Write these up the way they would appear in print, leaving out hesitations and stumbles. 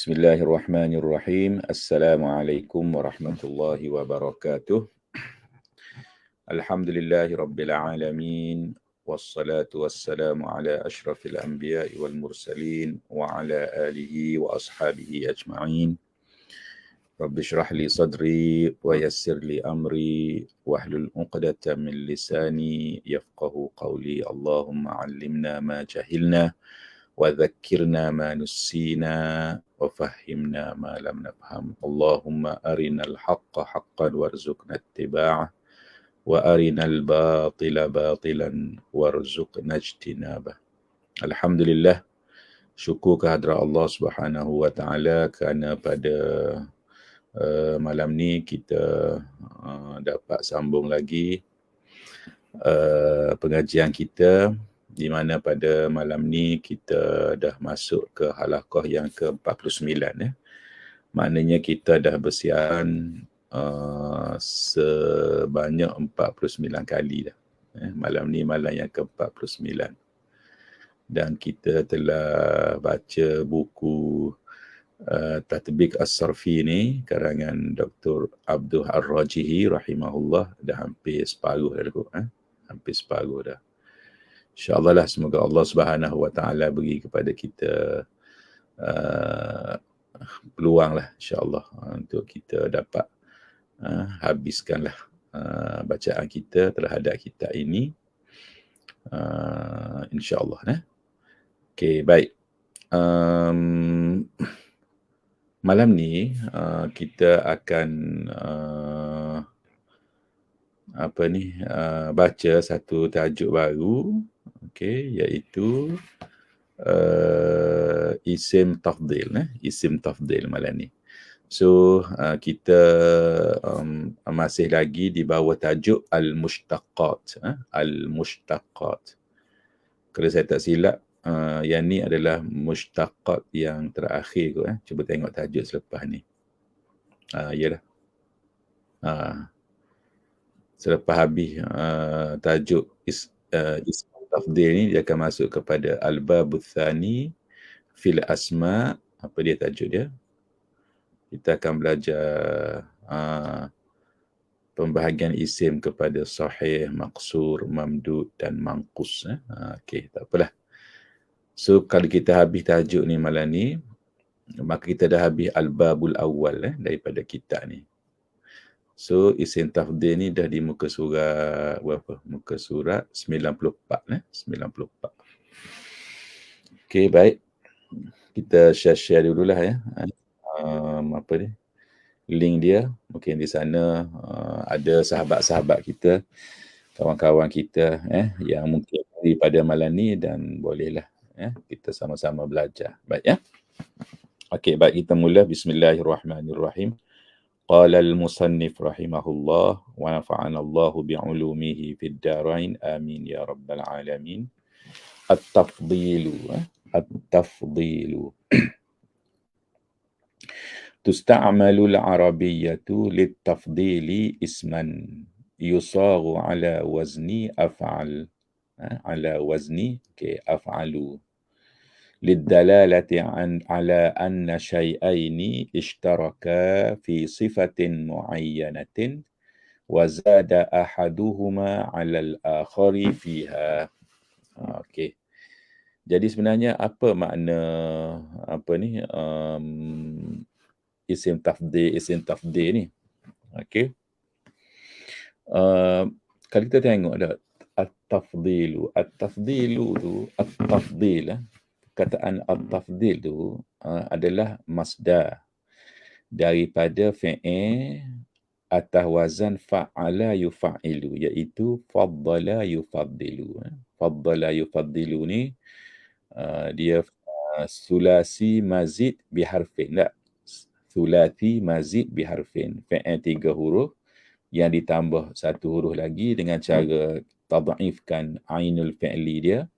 Bismillahirrahmanirrahim. Assalamualaikum warahmatullahi wabarakatuh. Alhamdulillahi rabbil alamin. Wassalatu wassalamu ala ashrafil anbiya'i wal mursalin wa ala alihi wa ashabihi ajma'in. Rabbi shrah li sadri wa yassir li amri wahlul 'uqdatam min lisani yafqahu qawli. Allahumma 'allimna ma jahilna wa dhakkirna ma nussina wa fahhimna ma lam nafham. Allahumma arinal haqqa haqqan warzuqna ittiba'ah wa arinal batila batilan warzuqna ijtinabah. Alhamdulillah, syukur kehadrat Allah Subhanahu wa taala kerana pada malam ni kita dapat sambung lagi pengajian kita, di mana pada malam ni kita dah masuk ke halaqah yang ke-49 . Maknanya kita dah bersiaran sebanyak 49 kali dah. Malam ni malam yang ke-49. Dan kita telah baca buku Tatbiq As-Sarfi ni karangan Dr. Abdul Ar-Rajihi rahimahullah. Dah hampir separuh dah kot. Hampir separuh dah. InsyaAllah lah, semoga Allah Subhanahu wa taala beri kepada kita peluang lah insyaAllah untuk kita dapat habiskanlah bacaan kita terhadap kitab ini, insyaAllah. Okey, baik. Malam ni kita akan baca satu tajuk baru, okey, iaitu isim tafdil. Isim tafdil malam ni. So kita masih lagi di bawah tajuk al-mushtaqat. Al-mushtaqat. Kalau saya tak silap, yang ni adalah mushtaqat yang terakhir kot. Cuba tengok tajuk selepas ni. Yalah. Selepas habis tajuk ism tafdil ni, dia akan masuk kepada al-babul thani fil asma. Apa dia tajuk dia? Kita akan belajar pembahagian isim kepada sahih, maqsur, mamdud dan manqus. Okey, tak apalah. So kalau kita habis tajuk ni malam ni, maka kita dah habis al-babul awal daripada kitab ni. So isim tafdil ni dah di muka surat berapa? Muka surat 94. 94. Okey, baik. Kita share dululah ya. Link dia. Mungkin di sana ada sahabat-sahabat kita, kawan-kawan kita yang mungkin daripada malam ni, dan bolehlah kita sama-sama belajar. Baik ya. Okey, baik, kita mula. Bismillahirrahmanirrahim. Qala al-musannif rahimahullah wa nafa'ana Allahu bi'ulumihi fid darain amin ya rabbal alamin. At-tafdilu. At-tafdilu. Tusta'malu al-arabiyyatu lit-tafdili isman yusaghu ala wazni af'al. Ala wazni af'alu. للدلالة على أن شيئين اشتركا في صفة معينة وزاد أحدهما على الآخر فيها. Okey. Jadi sebenarnya apa makna isim tafdil ni? Okey. Kalau kita tengok dah at-tafdilu tu, at-tafdil, kataan at-tafdil tu adalah masdar daripada fi'il atas wazan fa'ala yufa'ilu, iaitu faddala yufaddilu. Faddala yufaddilu ni dia sulasi mazid biharfin. Tak? Sulasi mazid biharfin. Fi'il 3 huruf yang ditambah 1 huruf lagi dengan cara tad'ifkan ainul fi'li dia.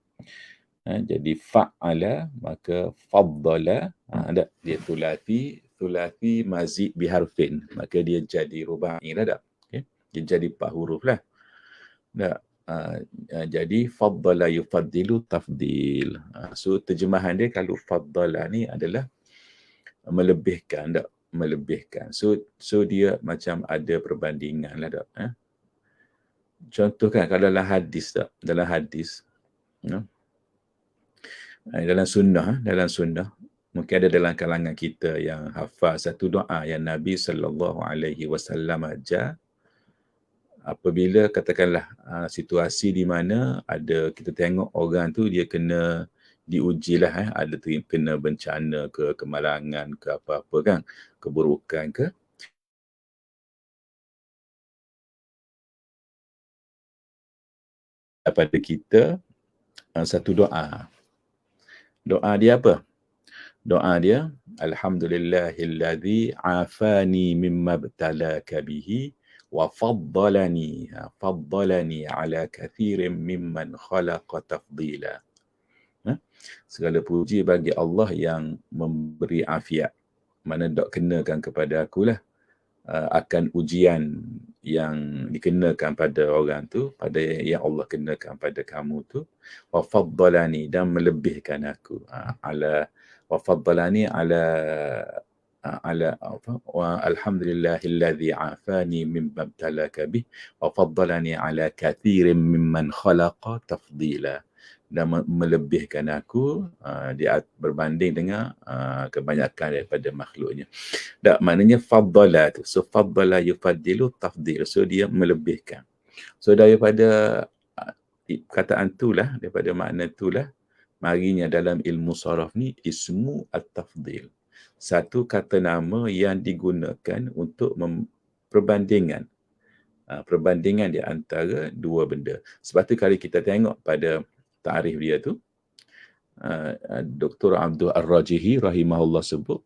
Jadi fa'ala, maka faddala, ada dia thulathi mazid biharfin, maka dia jadi rubai lah dah. Okay? Dia jadi 4 huruf lah. Jadi faddala yufaddilu tafdil. So terjemahan dia kalau faddala ni adalah melebihkan tak? Melebihkan. So dia macam ada perbandingan lah tak? Contoh kan kalau dalam hadis tak? Dalam hadis, dalam sunnah mungkin ada dalam kalangan kita yang hafal satu doa yang Nabi SAW ajar apabila katakanlah situasi di mana ada kita tengok orang tu dia kena diujilah ada kena bencana ke kemalangan ke apa-apa kan, keburukan ke, daripada kita satu doa. Doa dia apa? Doa dia alhamdulillahillazi afani mimma btalaka bihi wa faddalani ala kathirin mimman khalaqa tafdila. Segala puji bagi Allah yang memberi afiat. Mana dok kenakan kepada akulah akan ujian yang dikenakan pada orang tu, pada yang Allah kenakan pada kamu tu, wa faddalani dan melebihkan aku ala wa faddalani ala wa alhamdulillahillazi afani mimma btalaka bih wa faddalani ala kathirin mimman khalaqa tafdila, dan melebihkan aku berbanding dengan kebanyakan daripada makhluknya. Tak, maknanya faddala tu. So faddala yufaddilu tafdil. So dia melebihkan. So daripada kataan itulah, daripada makna itulah marinya dalam ilmu saraf ni ismu at-tafdil. Satu kata nama yang digunakan untuk perbandingan. Perbandingan di antara dua benda. Sebab tu kalau kita tengok pada ta'rif dia tu, Dr. Abdul Ar-Rajihi rahimahullah sebut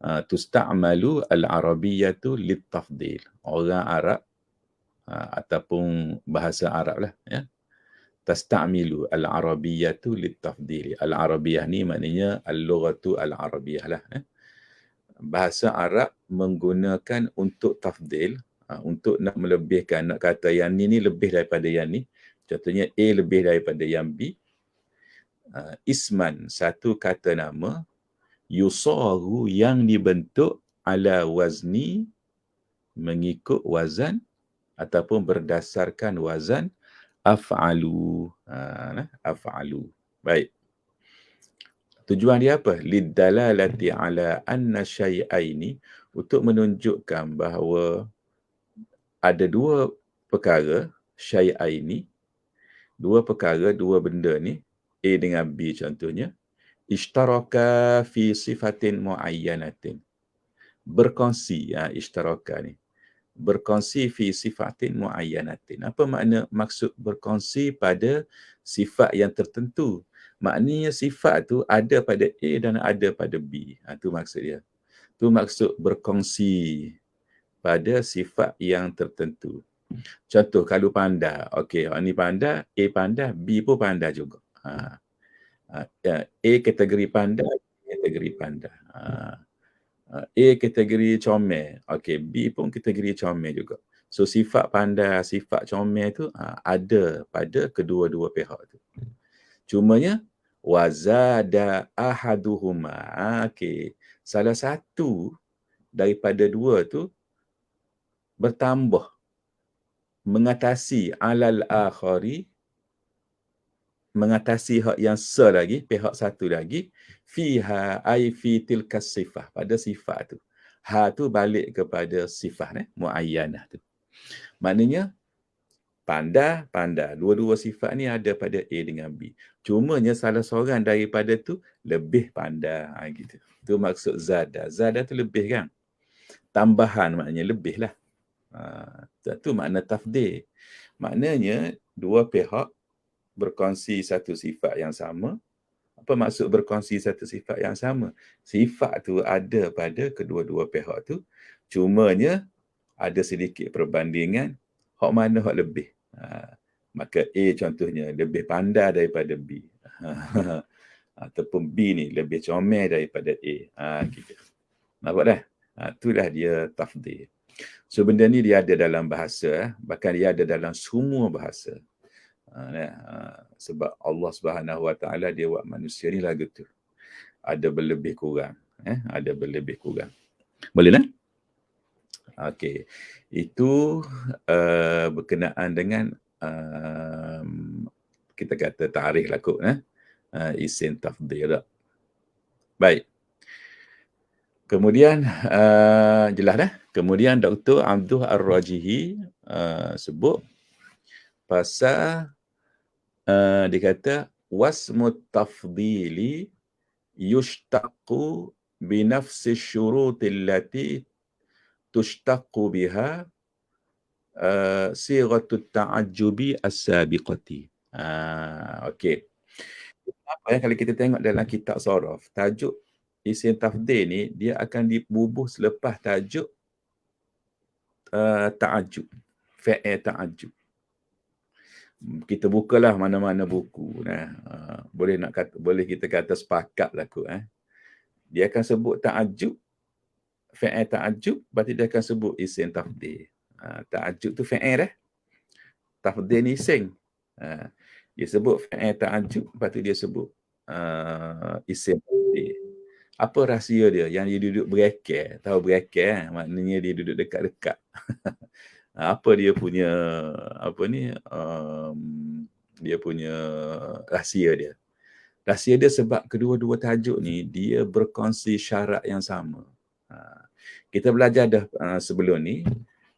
tusta'malu al-arabiyyatu lit-tafdil. Orang Arab ataupun bahasa Arab lah ya. Tasta'milu al-arabiyyatu lit-tafdil. Al-arabiyyah ni maknanya al-lughatu al-arabiyyah lah ya. Bahasa Arab menggunakan untuk tafdil, untuk nak melebihkan, nak kata yang ni lebih daripada yang ni. Contohnya A lebih daripada yang B. Isman, satu kata nama, yusaru yang dibentuk ala wazni, mengikut wazan ataupun berdasarkan wazan af'alu. Af'alu. Baik. Tujuan dia apa? Lidalalati ala anna syai'aini, untuk menunjukkan bahawa ada dua perkara, syai'aini, dua perkara, dua benda ni, A dengan B contohnya, ishtaraka fi sifatin muayyanatin. Berkongsi, ishtaraka ni. Berkongsi fi sifatin muayyanatin. Apa makna maksud berkongsi pada sifat yang tertentu? Maknanya sifat tu ada pada A dan ada pada B. Itu maksud dia. Itu maksud berkongsi pada sifat yang tertentu. Contoh, kalau panda. Okey, orang ni panda, A panda, B pun panda juga. A kategori panda, B kategori panda. A kategori comel. Okey, B pun kategori comel juga. So sifat panda, sifat comel tu ada pada kedua-dua pihak tu. Cumanya wazada ahaduhuma. Okey, salah satu daripada dua tu bertambah, mengatasi alal akhari, mengatasi hak yang lagi, pihak satu lagi, fiha ay fi tilkas sifah, pada sifat tu. Ha tu balik kepada sifat muayyanah tu. Maknanya panda, dua-dua sifat ni ada pada A dengan B. Cumanya salah seorang daripada tu lebih panda, gitu. Tu maksud zada. Zada tu lebih kan? Tambahan maknanya lebih lah. Tu makna tafdil. Maknanya dua pihak berkongsi satu sifat yang sama. Apa maksud berkongsi satu sifat yang sama? Sifat tu ada pada kedua-dua pihak tu. Cumanya ada sedikit perbandingan. Hak mana hak lebih? Maka A contohnya lebih pandai daripada B. Ataupun B ni lebih comel daripada A. Gitu. Nampak dah? Itulah dia tafdil. So benda ni dia ada dalam bahasa, bahkan dia ada dalam semua bahasa. Sebab Allah Subhanahu Wa Taala dia buat manusia ni lagu tu. Ada berlebih kurang. Ada berlebih kurang. Boleh lah? Okey. Itu berkenaan dengan kita kata tarikh lah kot, isim tafdhil tak. Baik. Kemudian jelas dah. Kemudian Dr. Abdul Ar-Rajihi sebut pasal dia kata wasmut tafdhili yushtaqu binafsi syuruti allati tushtaqu biha sighatut ta'ajjubi as-sabiqati. Okey. Apa kalau kita tengok dalam kitab Saraf, tajuk isim tafdhil ni dia akan dibubuh selepas tajuk ta'ajjub. Fi'il ta'ajjub. Kita bukalah mana-mana buku boleh kita kata sepakatlah kot dia akan sebut ta'ajjub, fi'il ta'ajjub, lepas tu dia akan sebut isim tafdhil. Ta'ajjub tu fi'il dah. Tafdhil ni isim. Dia sebut fi'il ta'ajjub, lepas tu dia sebut isim tafdhil. Apa rahsia dia? Yang dia duduk berakal. Tahu berakal maknanya dia duduk dekat-dekat. Apa dia punya dia punya rahsia dia? Rahsia dia sebab kedua-dua tajuk ni dia berkongsi syarat yang sama. Kita belajar dah sebelum ni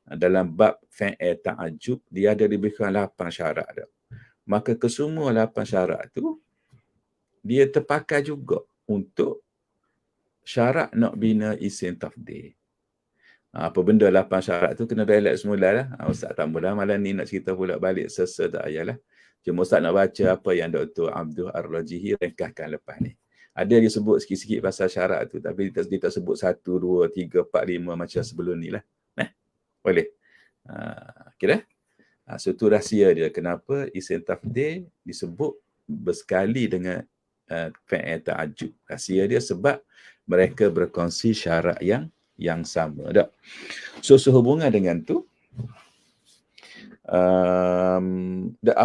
dalam bab fi'il ta'ajjub dia ada lebih kurang 8 syarat dah. Maka kesemua 8 syarat tu dia terpakai juga untuk syarat nak bina isim tafdhil. Apa benda 8 syarat tu kena balik semula lah. Ustaz tak mudah malam ni nak cerita pula balik tak payahlah. Cuma Ustaz nak baca apa yang Dr. Abdul Ar-Rajihi ringkaskan lepas ni. Ada dia sebut sikit-sikit pasal syarat tu tapi dia tak sebut 1, 2, 3, 4, 5 macam sebelum ni lah. Boleh? Okay dah? So tu rahsia dia kenapa isim tafdhil disebut bersekali dengan fi'il ta'ajjub. Rahsia dia sebab mereka berkongsi syarat yang sama tak? So sehubungan dengan tu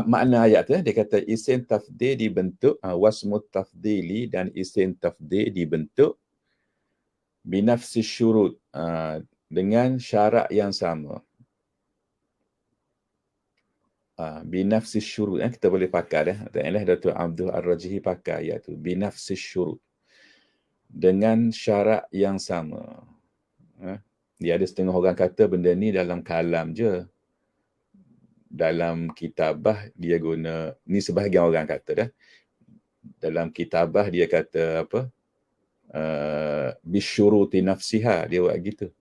makna ayat tu dia kata isim tafdhil dibentuk wasmut tafdhili dan isim tafdhil dibentuk binafsi syurut dengan syarat yang sama. Binafsi syurut kita boleh pakai dah. Tengoklah Dr. Abdul Ar-Rajihi pakai ayat tu binafsi syurut dengan syarat yang sama. Dia ada setengah orang kata benda ni dalam kalam je. Dalam kitabah dia guna, ni sebahagian orang kata dah. Dalam kitabah dia kata apa? Bisyuruti nafsiha, dia buat gitu.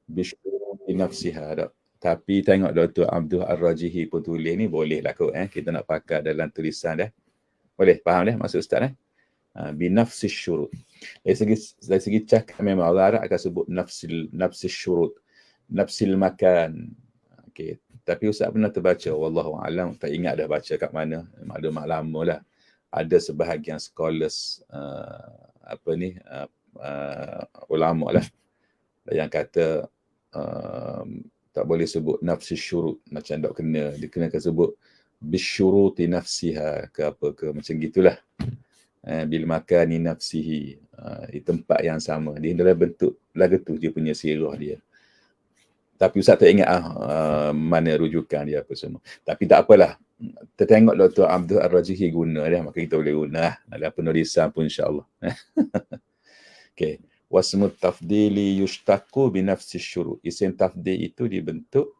Bisyuruti nafsiha tak. Tapi tengok Dr. Abdul Ar-Rajihi pun tulis ni boleh lah kot kita nak pakai dalam tulisan dah. Boleh faham dah maksud Ustaz binafsi syurut. Dari segi cakap memang orang Arab akan sebut nafsi syurut, nafsil makan. Okey. Tapi Ustaz pernah terbaca, wallahu alam, tak ingat dah baca kat mana, maklumat lama lah. Ada sebahagian scholars ulama lah yang kata tak boleh sebut nafsi syurut, macam tak kena, dia kena sebut bisyuruti nafsiha ke apa ke macam gitulah. Bil makani nafsihi, di tempat yang sama, dia dalam bentuk lagu tu dia punya sirah dia. Tapi Ustaz tak ingat mana rujukan dia apa semua. Tapi tak apalah. Kita tengok Dr. Abdul Ar-Rajihi guna dia, maka kita boleh guna dalam penulisan pun insya-Allah. Okey. Wasmut tafdhili yushtaqu bi nafsi syurut. Isim tafdhil itu dibentuk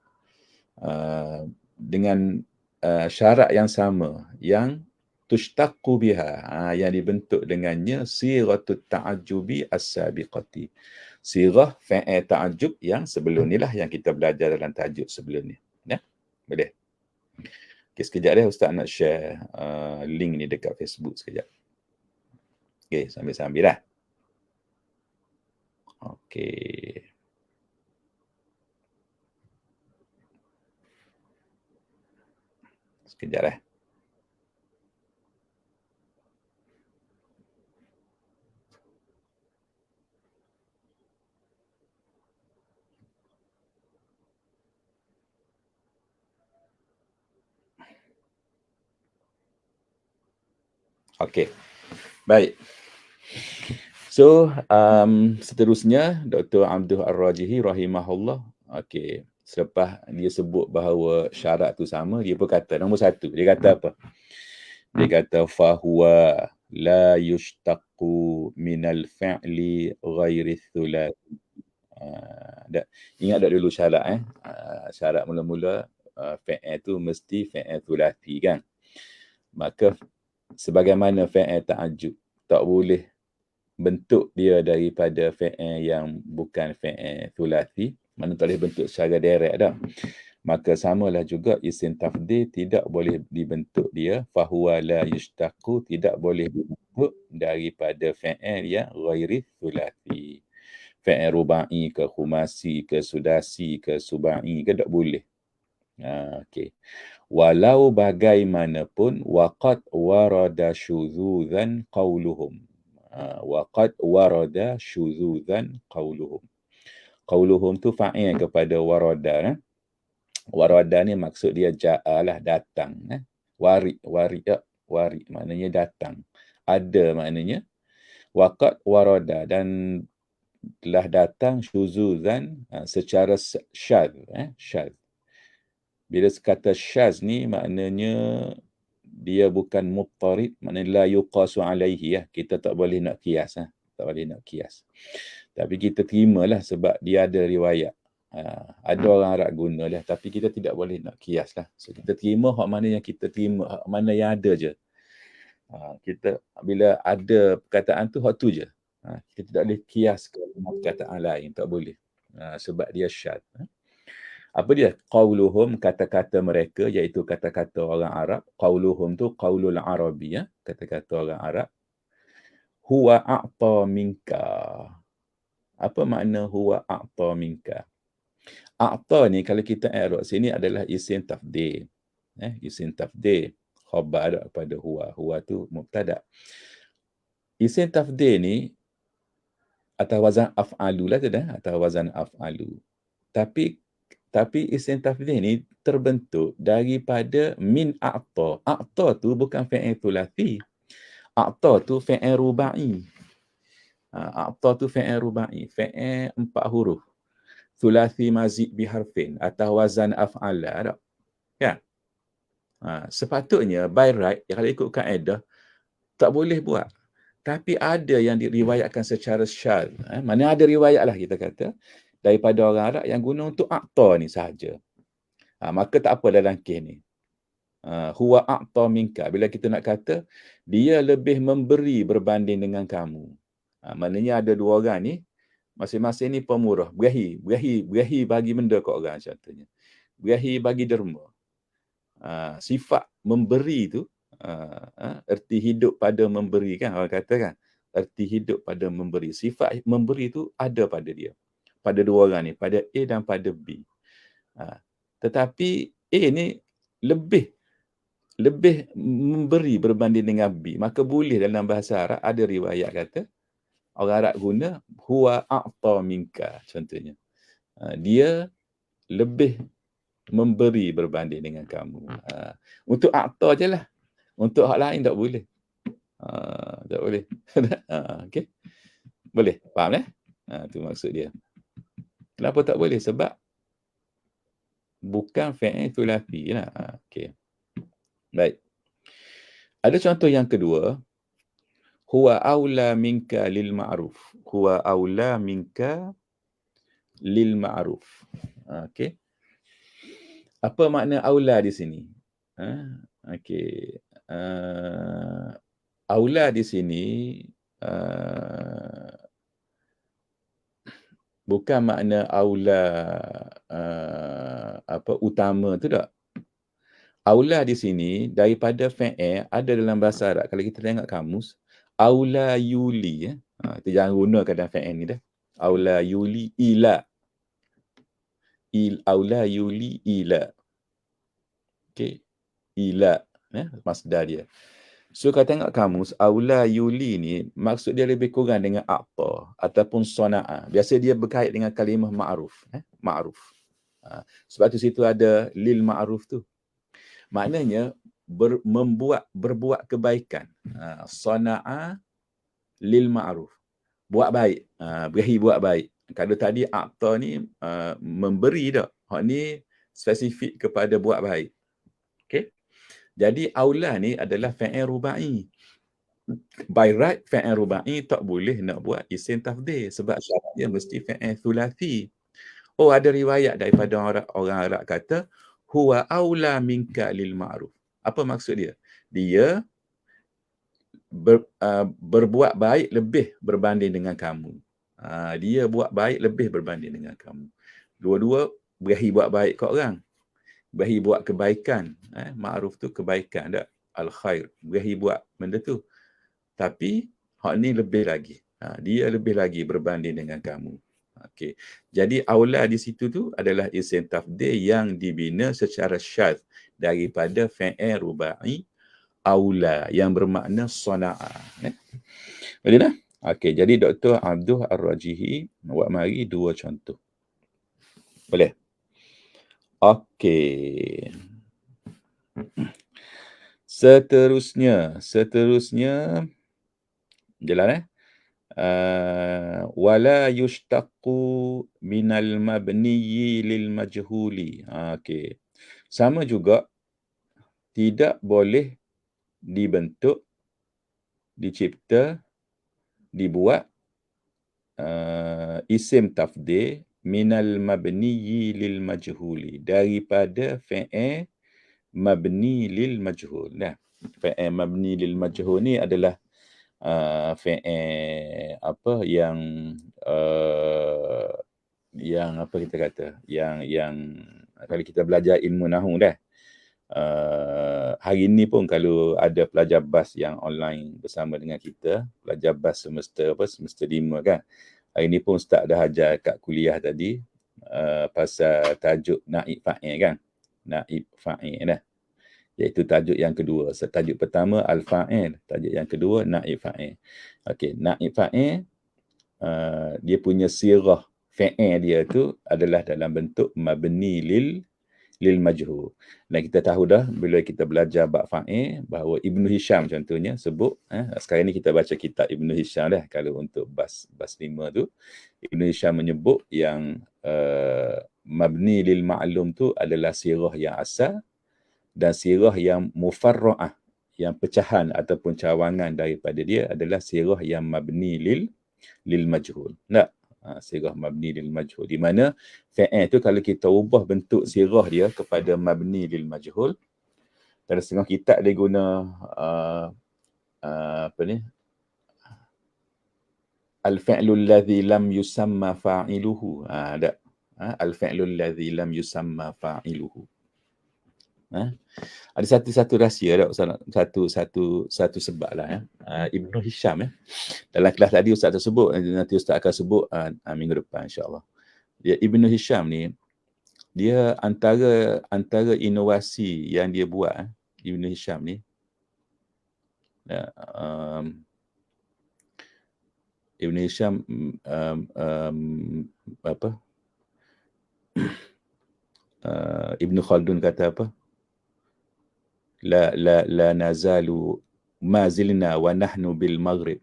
dengan syarat yang sama yang tushtaqu biha, yang dibentuk dengannya sighatut ta'ajjubi as-sabiqati. Sirah fi'il ta'ajjub yang sebelum ni lah yang kita belajar dalam tajuk sebelum ni. Ya? Boleh? Okay, sekejap dia Ustaz nak share link ni dekat Facebook sekejap. Okay, sambil-sambil lah. Okay. Sekejap lah. Okey. Baik. So, seterusnya Dr. Abdul Ar-Rajihi rahimahullah, okey, selepas dia sebut bahawa syarat tu sama, dia pun kata nombor satu, dia kata apa? Dia kata fahuwa la yushtaqu minal fi'li ghairi thulath. Ingat tak dulu syarat syarat mula-mula fi'il tu mesti fi'il thulathi kan. Maka sebagaimana fi'il ta'ajjub tak boleh bentuk dia daripada fi'il yang bukan fi'il thulathi, mana tak boleh bentuk secara direct dah. Maka samalah juga isim tafdhil tidak boleh dibentuk dia fahuwa la yushtaqu, tidak boleh dibentuk daripada fi'il yang ghairi thulathi. Fi'il rubai ke khumasi ke sudasi ke subai ke tak boleh. Okey. Walau bagaimanapun waqad warada syudzuzan qauluhum. Waqad warada syudzuzan qauluhum. Qauluhum tu fa'il kepada warada. Warada ni maksud dia ja'alah, datang. Wari maknanya datang. Ada maknanya. Waqad warada, dan telah datang syuzuzan secara syadz. Syadz. Bila kata syadz ni maknanya dia bukan muttarid, maknanya la yuqasu alaihi. Kita tak boleh nak kias. Tak boleh nak kias. Tapi kita terimalah sebab dia ada riwayat. Ada orang Arab guna lah, tapi kita tidak boleh nak kias lah. So kita terima hak mana yang kita terima, hak mana yang ada je. Kita bila ada perkataan tu, hak tu je. Kita tidak boleh kias ke perkataan lain, tak boleh. Sebab dia syad. Apa dia? Qauluhum, kata-kata mereka, iaitu kata-kata orang Arab. Qauluhum tu qaulul Arabi, kata-kata orang Arab. Huwa a'ta minka. Apa makna huwa a'ta minka? A'ta ni kalau kita i'rab sini adalah isim tafdhil. Isim tafdhil. Khabar pada huwa. Huwa tu mubtada. Isim tafdhil ni atas wazan af'alu lah tu dah, atas wazan af'alu. Tapi isim tafdhil ni terbentuk daripada min a'ta. A'ta tu bukan fi'il thulathi. A'ta tu fi'il rubai. A'ta tu fi'il rubai, fi'il 4 huruf. Thulathi mazid biharfin atas wazan af'ala tak? Ya. Sepatutnya by right, kalau ikut kaedah tak boleh buat. Tapi ada yang diriwayatkan secara syadz. Mana ada riwayat lah kita kata daripada orang Arab yang guna untuk a'ta ni sahaja. Maka tak apa dalam kes ni. Huwa a'ta minka. Bila kita nak kata dia lebih memberi berbanding dengan kamu. Maknanya ada dua orang ni, masing-masing ni pemurah. Berahi bagi benda kat orang contohnya. Berahi bagi derma. Sifat memberi tu, erti hidup pada memberi kan orang kata kan. Erti hidup pada memberi. Sifat memberi tu ada pada dia. Pada dua orang ni, pada A dan pada B. Tetapi A ni lebih memberi berbanding dengan B. Maka boleh dalam bahasa Arab ada riwayat kata orang Arab guna huwa a'ta minka contohnya. Dia lebih memberi berbanding dengan kamu. Untuk a'ta je lah. Untuk hak lain tak boleh. Tak boleh. Okey. Boleh? Faham tu maksud dia. Kenapa tak boleh? Sebab bukan fi'il thulathi lah. Okey. Baik. Ada contoh yang kedua. Huwa aula minka lil ma'ruf. Huwa aula minka lil ma'ruf. Okey. Apa makna aula di sini? Okey. Aula di sini bukan makna aula utama tu tak. Aula di sini daripada fi'il ada dalam bahasa Arab. Kalau kita tengok kamus, aula yuli kita jangan gunakan dalam fi'il ni dah. Aula yuli ila. Aula yuli ila. Okey. Ila masdar dia. So kalau tengok kamus, aula yuli ni maksud dia lebih kurang dengan a'ta ataupun sana'a. Biasa dia berkait dengan kalimah ma'ruf. Ma'ruf. Sebab tu situ ada lil ma'ruf tu. Maknanya berbuat kebaikan. Sana'a lil ma'ruf. buat baik. Berahi buat baik. Kalau tadi a'ta ni memberi dah. Hak ni spesifik kepada buat baik. Okey. Jadi aula ni adalah fa'il rubai. By right fa'il rubai tak boleh nak buat isim tafdhil sebab syarat dia mesti fa'il thulathi. Oh, ada riwayat daripada orang Arab kata huwa aula minka lil ma'ruf. Apa maksud dia? Dia berbuat baik lebih berbanding dengan kamu. Dia buat baik lebih berbanding dengan kamu. Dua-dua berahi buat baik kat orang. Berahi buat kebaikan. Ma'ruf tu kebaikan tak? Al-khair. Berahi buat benda tu. Tapi hak ni lebih lagi. Dia lebih lagi berbanding dengan kamu. Okey. Jadi aula di situ tu adalah isim tafdhil yang dibina secara syadz daripada fa'il rubai aula yang bermakna sana'a. Boleh dah? Okey, jadi Dr. Abdul Ar-Rajihi buat mari dua contoh. Boleh? Okey. Seterusnya jalan wala yushtaqu minal mabniyyi lil majhuli. Okey. Sama juga tidak boleh dibentuk, dicipta, dibuat isim tafdhil minal mabniyyi lil majhuli, daripada fi'il mabni lil majhul. Nah, fi'il mabni lil majhul ni adalah fi'il apa yang apa kita kata, yang kalau kita belajar ilmu nahwu dah, hari ni pun kalau ada pelajar BAS yang online bersama dengan kita, pelajar BAS semester 5 kan, hari ni pun Ustaz dah ajar kat kuliah tadi pasal tajuk naib fa'il kan, naib fa'il dah, iaitu tajuk yang kedua. Tajuk pertama al-fa'il, tajuk yang kedua naib fa'il. Okey, naib fa'il dia punya sirah fa'il dia tu adalah dalam bentuk mabni lil majhul. Dan kita tahu dah bila kita belajar bab fa'il bahawa Ibnu Hisham contohnya sebut, sekarang ni kita baca kitab Ibnu Hisham dah, kalau untuk bas 5 tu Ibnu Hisham menyebut yang mabni lil ma'lum tu adalah sirah yang asal dan sirah yang mufarra'ah, yang pecahan ataupun cawangan daripada dia adalah sirah yang mabni lil majhul. Tak? Sirah mabni lil majhul, di mana fi'il tu kalau kita ubah bentuk sirah dia kepada mabni lil majhul, dalam setengah kitab dia guna apa ni, al-fi'lu alladhi lam yusamma fa'iluhu. Ada al-fi'lu alladhi lam yusamma fa'iluhu. Ada satu rahsia tak, satu sebab lah ya. Ibnu Hisham dalam kelas tadi Ustaz tersebut, nanti Ustaz akan sebut minggu depan insya-Allah. Dia Ibnu Hisham ni, dia antara inovasi yang dia buat, Ibnu Hisham ni, Ibnu Hisham apa? Ibnu Khaldun kata apa? La nazalu ma zilna wa nahnu bil maghrib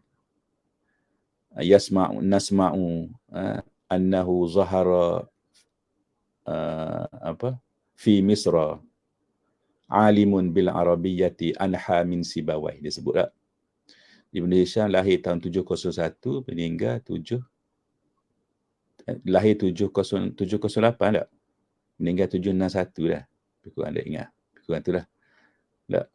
nasma'u annahu zahara apa fi Misra alimun bil arabiyyati anha min Sibawai. Dia sebut tak? Ibnu Hisham lahir tahun 701, meninggal 708 tak? Meninggal 761 dah. Kurang ada ingat. Kurang tu lah. Tak.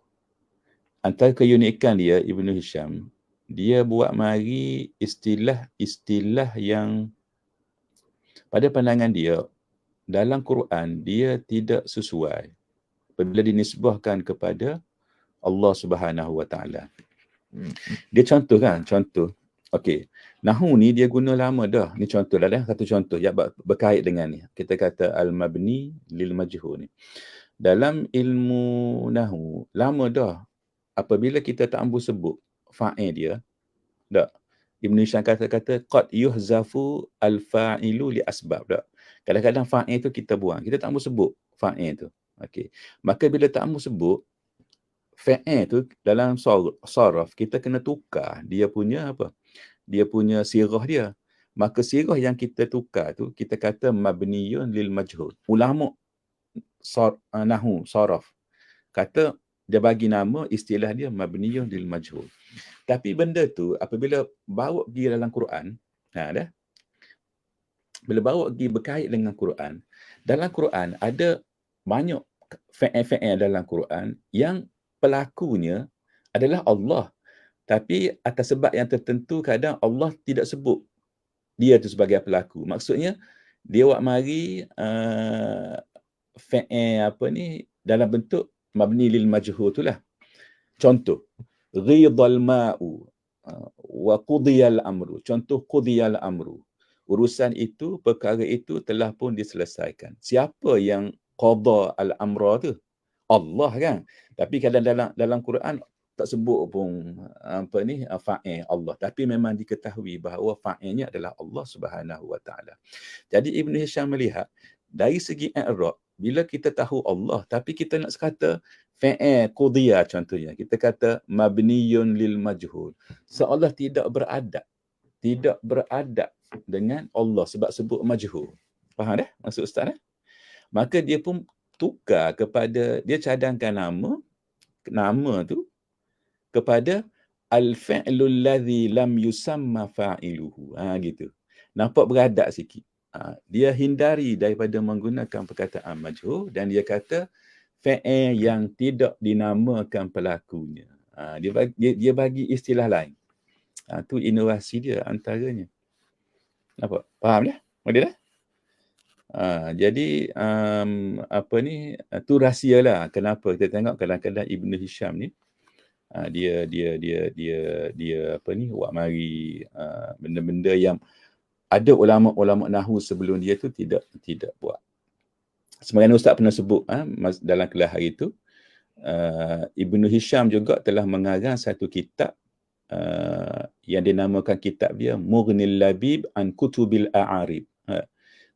Antara keunikan dia, Ibnu Hisham, dia buat mari istilah yang pada pandangan dia dalam Quran dia tidak sesuai apabila dinisbahkan kepada Allah Subhanahu Wa Taala. Dia contoh. Okey. Nahwu ni dia guna lama dah. Ni contoh dah, satu contoh yang berkait dengan ni. Kita kata al-mabni lil majhul ni. Dalam ilmu nahwu lama dah apabila kita tak ambil sebut fa'il dia, tak. Ibn Hisham kata qad yuhzafu al-fa'ilu li asbab, tak. Kadang-kadang fa'il tu kita buang, kita tak ambil sebut fa'il tu. Okey. Maka bila tak ambil sebut fa'il tu dalam saraf, kita kena tukar dia punya apa? dia punya sirah dia. Maka sirah yang kita tukar tu, kita kata mabniyun lil majhul. Ulama nahu, saraf, kata dia bagi nama istilah dia mabniyun lil majhul. Tapi benda tu apabila bawa pergi dalam Quran, bila bawa pergi berkait dengan Quran, dalam Quran ada banyak fi'il dalam Quran yang pelakunya adalah Allah. Tapi atas sebab yang tertentu kadang Allah tidak sebut dia tu sebagai pelaku. Maksudnya dia buat mari fi'il dalam bentuk mabni lil majhul itulah. Contoh, ghidal ma'u wa qudiyal amru. Contoh qudiyal amru. Urusan itu, perkara itu telah pun diselesaikan. Siapa yang qada al-amra tu? Allah kan. Tapi kadang dalam Quran tak sebut pun fa'il Allah. Tapi memang diketahui bahawa fa'ilnya adalah Allah Subhanahu Wa Taala. Jadi Ibn Hisham melihat dari segi i'rab, bila kita tahu Allah tapi kita nak kata fi'il qudiyah contohnya, kita kata mabniyun lil majhul, seolah tidak beradab dengan Allah sebab sebut majhul. Faham dah maksud ustaz dah? Maka dia pun tukar kepada, dia cadangkan nama tu kepada al-fi'lul ladzi lam yusamma fa'iluhu. Gitu. Nampak beradab sikit. Dia hindari daripada menggunakan perkataan majhul dan dia kata fi'il yang tidak dinamakan pelakunya. Dia bagi istilah lain. Tu inovasi dia antaranya. Nampak? Faham dah? Boleh dah? Jadi tu rahsialah kenapa kita tengok kadang-kadang Ibn Hisham ni dia buat mari benda-benda yang ada ulama-ulama nahwu sebelum dia tu tidak buat. Sebagaimana ustaz pernah sebut dalam kelas hari itu, Ibn Hisham juga telah mengarang satu kitab yang dinamakan kitab dia Mughnil Labib an Kutubil A'arib.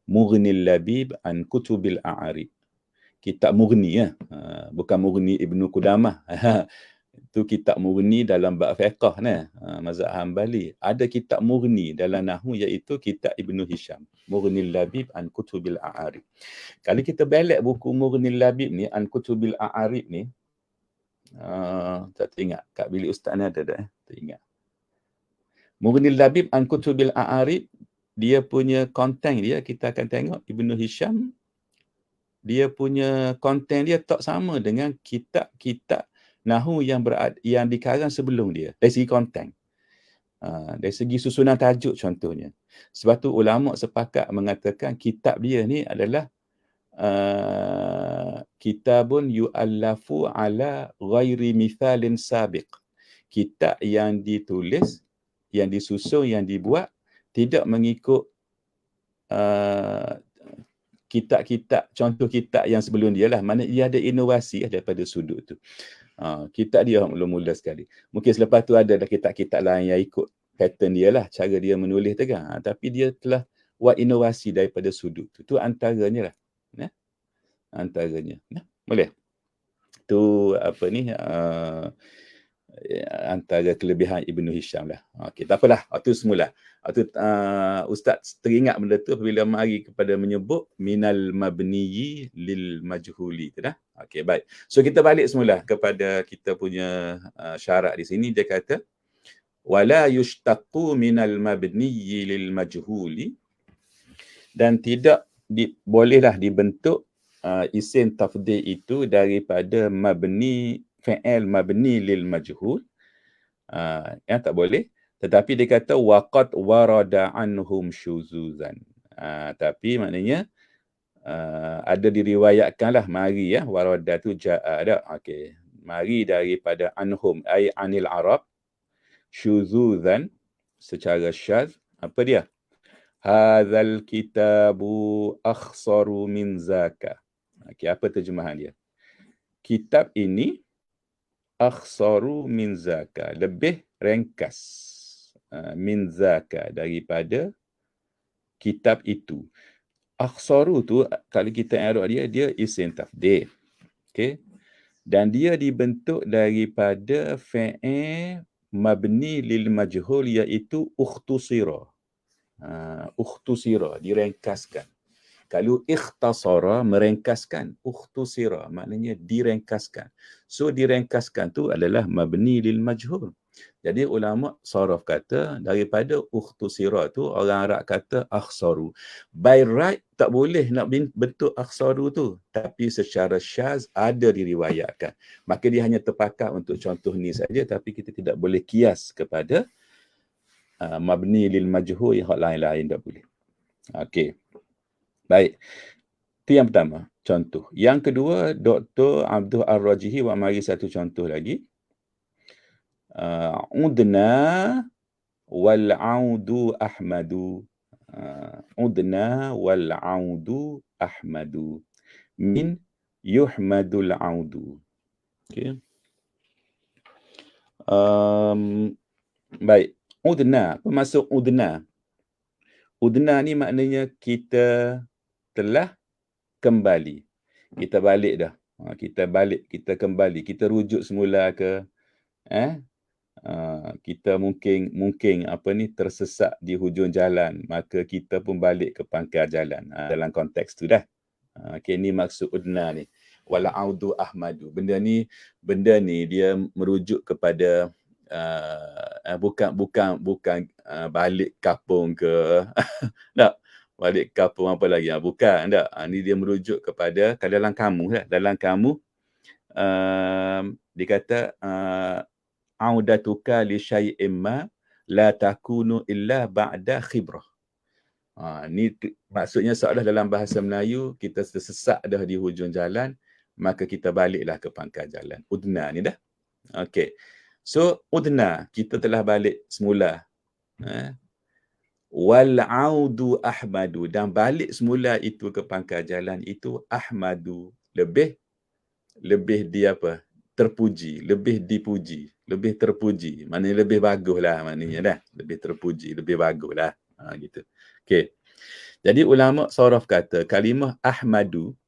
Mughnil Labib an Kutubil A'arib. Kitab Mughni bukan Mughni Ibnu Qudamah. Itu kitab Mughni dalam bab fiqh mazhab Hanbali. Ada kitab Mughni dalam nahwu iaitu kitab Ibnu Hisham, Mughnil Labib an Kutubil A'arib. Kalau kita balik buku Mughnil Labib ni an Kutubil A'arib ni, tak ingat kat bilik ustaz ni ada dah tak ingat. Mughnil Labib an Kutubil A'arib, dia punya konten dia kita akan tengok Ibnu Hisham, dia punya konten dia tak sama dengan kitab-kitab nahwu yang dikarang sebelum dia dari segi konten. Dari segi susunan tajuk contohnya. Sebab tu ulama sepakat mengatakan kitab dia ni adalah kitabun yu'allafu ala ghairi mithalin sabiq. Kitab yang ditulis, yang disusun, yang dibuat tidak mengikut kitab-kitab, contoh kitab yang sebelum dia lah. Mana ia ada inovasi daripada sudut tu. Kitab dia mula-mula sekali. Mungkin selepas tu ada kitab-kitab lain yang ikut pattern dia lah, cara dia menulis tu kan. Tapi dia telah buat inovasi daripada sudut tu. Tu antaranya lah. Antaranya. Boleh? Tu antara kelebihan Ibnu Hisham lah. Okey, tak apalah. Itu semula. Ustaz teringat benda tu apabila mari kepada menyebut minal mabniyi lil majhuli tu dah. Okey, baik. So kita balik semula kepada kita punya syarat di sini. Dia kata wala yushtaqu minal mabniyi lil majhuli, dan tidak bolehlah dibentuk isim tafdhil itu daripada fi'il mabni lil majhul, yang tak boleh. Tetapi dia kata waqad warada anhum syuzuzan, tapi maknanya ada diriwayatkanlah mari warada tu jaa dah. Okey, mari daripada anhum ai anil arab syuzuzan, secara syaz. Apa dia? Hadzal kitabu akhsaru min zaka. Okey, apa terjemahan dia? Kitab ini akhsaru min zaka, lebih ringkas min zaka, daripada kitab itu. Akhsaru tu kalau kita i'rab dia isim tafdhil. Okey. Dan dia dibentuk daripada fi'il mabni lil majhul iaitu ukhtusira. Ukhtusira, direngkaskan. Kalau ikhtasara, merengkaskan. Ukhtusira, maknanya direngkaskan. So, direngkaskan tu adalah mabni lil majhul. Jadi, ulama' saraf kata, daripada ukhtusira tu, orang Arab kata akhsaru. By right, tak boleh nak bentuk akhsaru tu. Tapi secara syaz, ada diriwayatkan. Maka dia hanya terpakat untuk contoh ni saja, tapi kita tidak boleh kias kepada mabni lil majhul yang lain-lain tak boleh. Okey. Baik. Itu yang pertama, contoh. Yang kedua, Dr. Abdul Ar-Rajihi buat mari satu contoh lagi. Udna wal-audu Ahmadu. Udna wal-audu Ahmadu. Min yuhmadul audu. Okey. Baik. Udna. Apa maksud udna? Udna ni maknanya kita telah kembali. Kita balik dah. Kita balik, kita kembali. Kita rujuk semula ke kita mungkin tersesat di hujung jalan, maka kita pun balik ke pangkal jalan. Dalam konteks tu dah. Okey, ni maksud udna ni. Wala audu Ahmadu. Benda ni dia merujuk kepada bukan balik kampung ke tak, balik kampung apa lagi, bukan tak. Ni dia merujuk kepada dalam kamu lah. Dalam kamu dia kata audatuka li syai'in ma la takunu illa ba'da khibrah. Ni maksudnya seolah dalam bahasa Melayu, kita tersesat dah di hujung jalan, maka kita baliklah ke pangkal jalan. Udna ni dah. Okey. So, udna, kita telah balik semula. Wal-audu Ahmadu. Dan balik semula itu ke pangkal jalan itu Ahmadu. Lebih dia apa? Terpuji. Lebih dipuji. Lebih terpuji. Maknanya lebih bagus lah maknanya dah. Lebih terpuji. Lebih bagus lah. Gitu. Okey. Jadi ulama' saraf kata kalimah Ahmadu.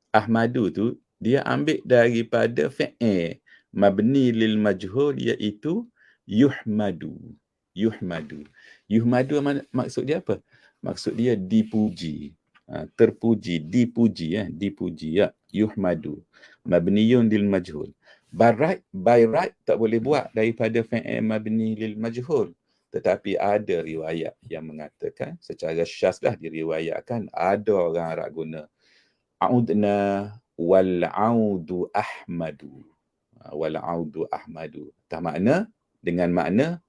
Ahmadu tu dia ambil daripada fi'il mabni lil majhul iaitu yuhmadu. Yuhmadu. Yuhmadu maksud dia apa? Maksud dia dipuji. Terpuji, dipuji dipuji ya. Yuhmadu. Mabniyun lil majhul. By right tak boleh buat daripada fi'il mabni lil majhul. Tetapi ada riwayat yang mengatakan secara syaz dah diriwayatkan ada orang Arab guna audna wal audu Ahmadu. Wal audu Ahmadu. Dengan makna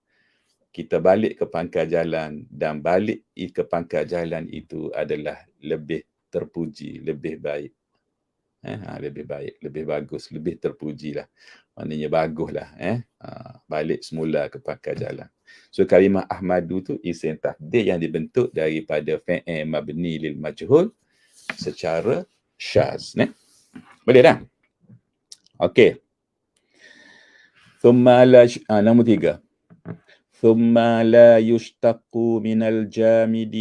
kita balik ke pangkal jalan, dan balik ke pangkal jalan itu adalah lebih terpuji, lebih baik. Lebih baik, lebih bagus, lebih terpuji lah. Maknanya bagus lah. Balik semula ke pangkal jalan. So kalimah Ahmadu tu isim tafdhil yang dibentuk daripada fi'il mabni lil majhul secara syaz. Boleh dah? Okey. Nombor 3. ثم لا يشتق من الجامد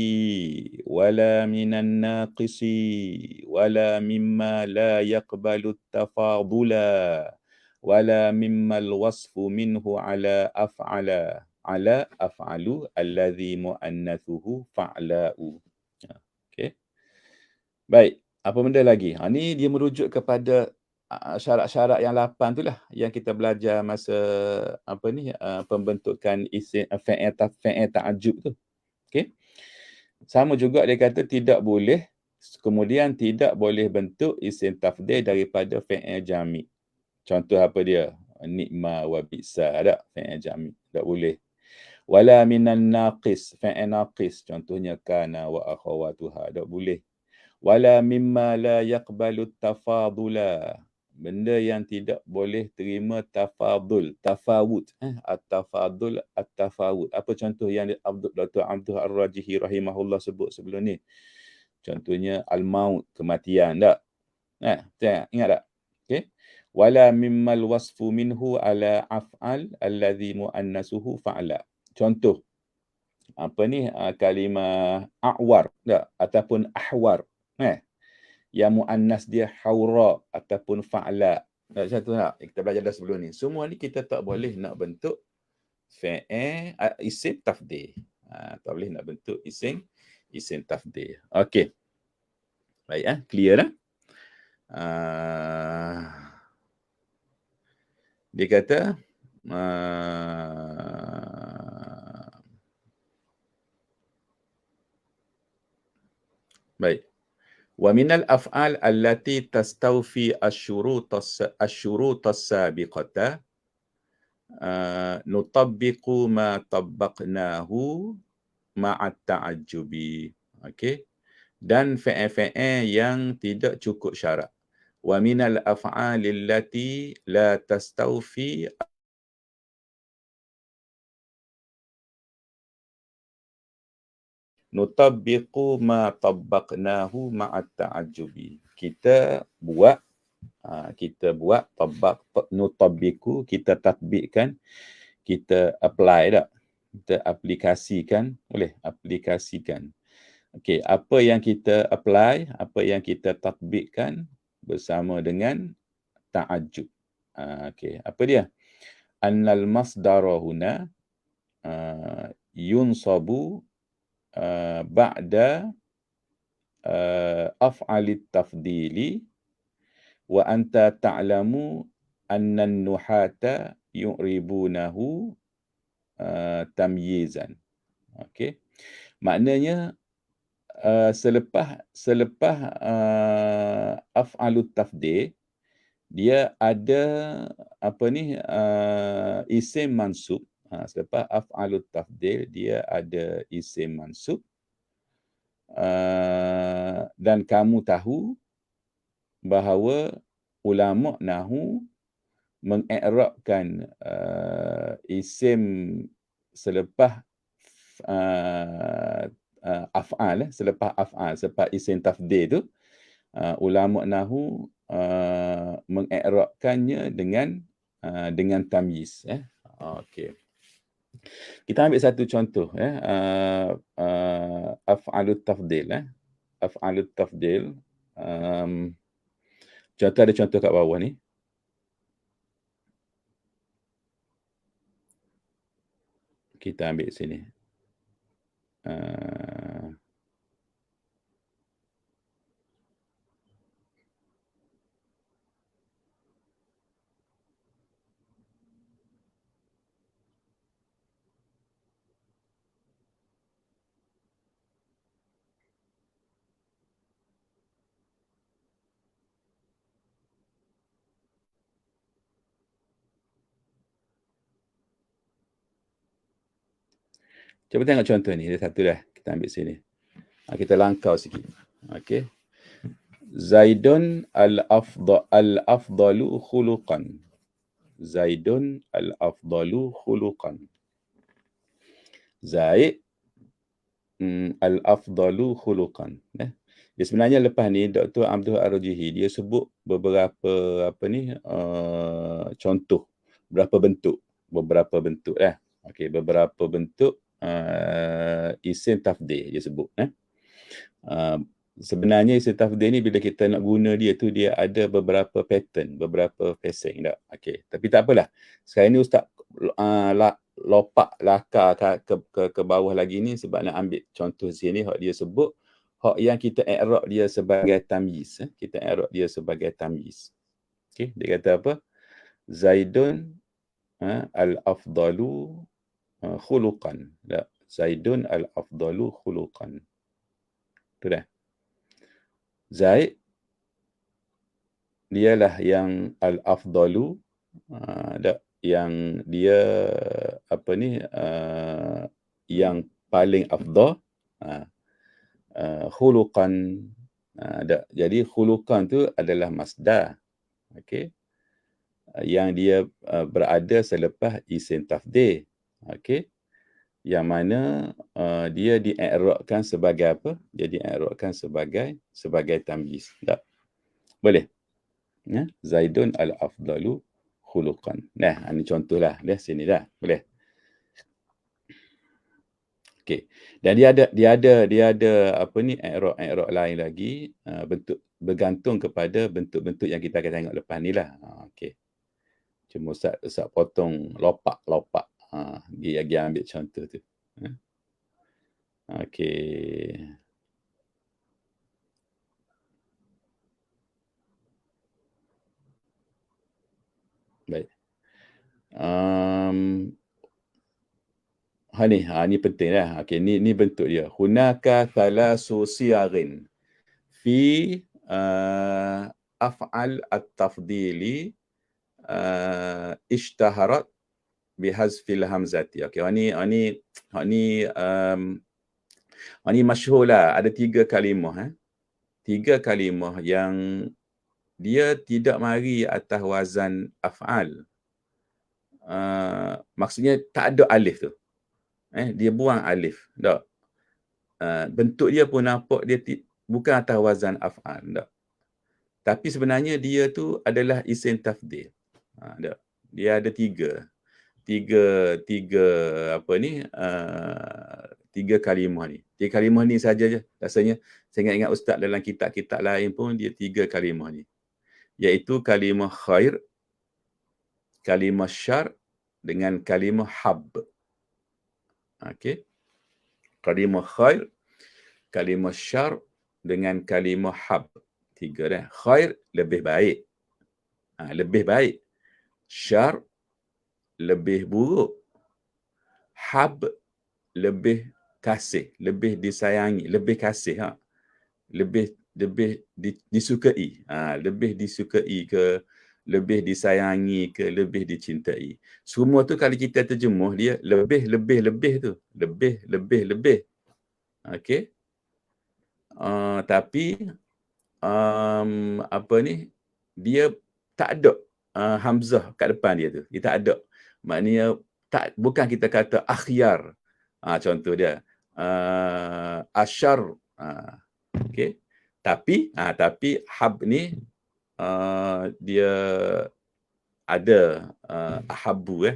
ولا من الناقص ولا مما لا يقبل التفاضل ولا مما الوصف منه على أفعل الذي مؤنثه فعلاء. Okey. Baik, apa benda lagi? Ni dia merujuk kepada syarat-syarat yang 8 tu lah yang kita belajar masa pembentukan isim fi'il ta'ajjub tu. Okey. Sama juga dia kata tidak boleh bentuk isim tafdhil daripada fi'il jami'. Contoh apa dia? Ni'ma wa bi'sa, ada fi'il jami', tak boleh. Wala minan naqis, fi'il naqis, contohnya kana wa akhawatuha, tak boleh. Wala mimma la yaqbalu tafadula, benda yang tidak boleh terima tafadul, tafawut. At-tafadul, at-tafawut. Apa contoh yang Dr. Abdul Ar-Rajihi rahimahullah sebut sebelum ni? Contohnya al-maut, kematian, tak? Ingat tak? Okey. Wala mimmal wasfu minhu ala af'al alladhi muannasuhu fa'la. Contoh. Kalimah a'war, tak? Ataupun ahwar. Yang muannas dia haura ataupun fa'la. Satu tak? Kita belajar dah sebelum ni. Semua ni kita tak boleh nak bentuk fi'il isim tafdhil. Tak boleh nak bentuk isim tafdhil. Okey. Baik, clear dah? Dia kata baik. Wa minal af'al allati tastawfi asyurut as-sabiqata nutabbiqu ma tabbaqnahu ma'at ta'ajjubi. Okey. Dan fi'il-fi'il yang tidak cukup syarat. Wa minal af'alil lati la tastawfi nutabbiqu ma tabbaqnahu ma'at ta'ajjubi. Kita buat nutabbiqu, kita tatbikkan, kita apply tak? Kita aplikasikan, boleh aplikasikan. Okey, apa yang kita apply, apa yang kita tatbikkan bersama dengan ta'ajjub. Okey, apa dia? Annal masdara huna yunsabu ba'da af'alit tafdili wa anta ta'lamu anna an-nuhata yu'ribunahu tamyizan. Okey. Maknanya selepas af'alut tafdil, dia ada isim mansub. Selepas af'alut tafdil, dia ada isim mansub. Dan kamu tahu bahawa ulama nahwu mengi'rabkan isim selepas af'al, selepas isim tafdil tu, ulama nahwu mengi'rabkannya dengan tamyiz. Okey. Kita ambil satu contoh, af'alut tafdil. Af'alut tafdil. Contoh, ada contoh kat bawah ni. Kita ambil sini. Cuba tengok contoh ni. Ada satu dah. Kita ambil sini. Kita langkau sikit. Okey. Zaidun al-afdalu khuluqan. Zaidun al-afdalu khuluqan. Zaid al-afdalu khuluqan. Dia sebenarnya lepas ni Dr. Abdul Ar-Rajihi dia sebut beberapa contoh, beberapa bentuk Okey, beberapa bentuk isim tafdil dia sebut. Sebenarnya isim tafdil ni bila kita nak guna dia tu, dia ada beberapa pattern, beberapa facing tak. Okey, tapi tak apalah. Sekarang ni ustaz lopak lakar ke bawah lagi ni sebab nak ambil contoh sini hak dia sebut hak yang kita i'rab dia sebagai tamyiz. Kita i'rab dia sebagai tamyiz. Okey, dia kata apa? Zaidun al-afdalu khuluqan. Zaidun al-afdalu khuluqan. Tu dah. Zaid dialah yang al-afdalu, yang dia yang paling afdal, khuluqan. Jadi khuluqan tu adalah masdar. Okey. Yang dia berada selepas isim tafdil. Okey. Yang mana dia di-i'rabkan sebagai apa? Dia di-i'rabkan sebagai tamyiz. Tak? Boleh? Zaidun al-afdalu khuluqan. Nah, ini contohlah. Dah sini dah. Boleh? Okey. Dan dia ada i'rab lain lagi, bentuk bergantung kepada bentuk-bentuk yang kita akan tengok lepas ni lah. Okey. Cuma Ustaz potong lopak. Dia ambil contoh tu. Okey. Baik. Um, ni penting lah. Okey, ni bentuk dia. Hunaka thalasu siyarin fi af'al at-tafdili ishtaharat bihazfil hamzati. Okey, ni masyhur lah. Ada 3 kalimah. 3 kalimah yang dia tidak mari atas wazan af'al. Maksudnya tak ada alif tu. Dia buang alif. Tak. Bentuk dia pun nampak dia bukan atas wazan af'al. Tak. Tapi sebenarnya dia tu adalah isim tafdil. Tak. Dia ada 3 kalimah ni. 3 kalimah ni saja je. Rasanya saya ingat ustaz dalam kitab-kitab lain pun dia 3 kalimah ni. Iaitu kalimah khair, kalimah syar dengan kalimah hab. Okey. Kalimah khair, kalimah syar dengan kalimah hab. 3 dah. Khair lebih baik. Lebih baik. Syar lebih buruk. Hab lebih kasih, lebih disayangi, lebih kasih. Lebih disukai. Lebih disukai ke, lebih disayangi ke, lebih dicintai. Semua tu kalau kita terjemuh dia lebih tu. Lebih. Okey. Tapi dia tak ada hamzah kat depan dia tu. Dia tak ada. Maknanya bukan kita kata akhyar. Contoh dia. Asyar. Okey. Tapi hab ni dia ada ahabbu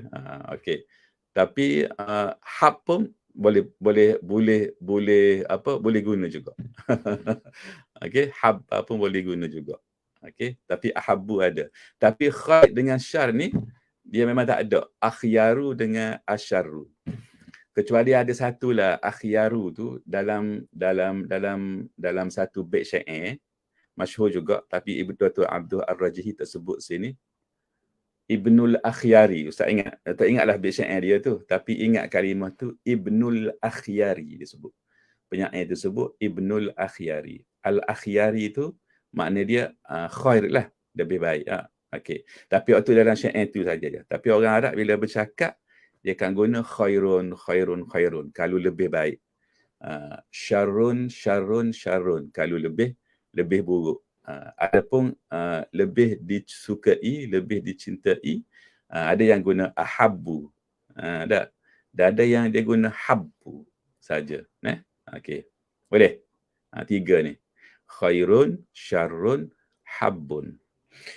okey. Tapi hab pun boleh guna juga. Okey, hab pun boleh guna juga. Okey, tapi ahabbu ada. Tapi khair dengan syar ni dia memang tak ada. Akhyaru dengan asyarru. Kecuali ada satulah akhyaru tu dalam satu bait syair masyhur juga, tapi Ibnu Dr. Abdul Ar-Rajihi tersebut sini Ibnul Akhyari. Ustaz ingat, tak ingatlah bait syair dia tu, tapi ingat kalimah tu Ibnul Akhyari disebut. Penyair tersebut Ibnul Akhyari. Al-Akhyari tu makna dia khair lah, lebih baik. Okey. Tapi waktu dalam syair tu saja je. Tapi orang Arab bila bercakap dia akan guna khairun kalau lebih baik. Syarrun kalau lebih buruk. Adapun lebih disukai, lebih dicintai, ada yang guna ahabbu. Dan ada yang dia guna habbu saja. Okey. Boleh? 3 ni. Khairun, syarrun, habbun.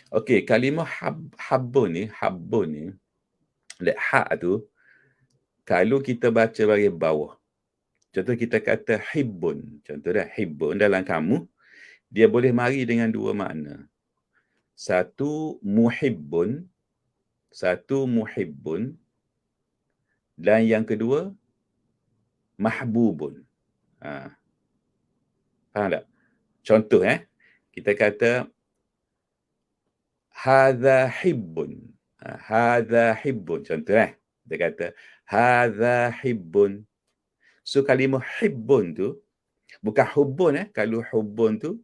Okey, kalimah habbun ni, hak tu kalau kita baca bagi bawah. Contoh kita kata hibbun. Contoh dah, hibbun dalam kamu dia boleh mari dengan 2 makna. Satu muhibbun dan yang kedua mahbubun. Faham tak? Contoh kita kata hadza hibbun. Hadza hibbun. Contoh kita kata hadza hibbun. So kalimah hibbun tu bukan hubbun kalau hubbun tu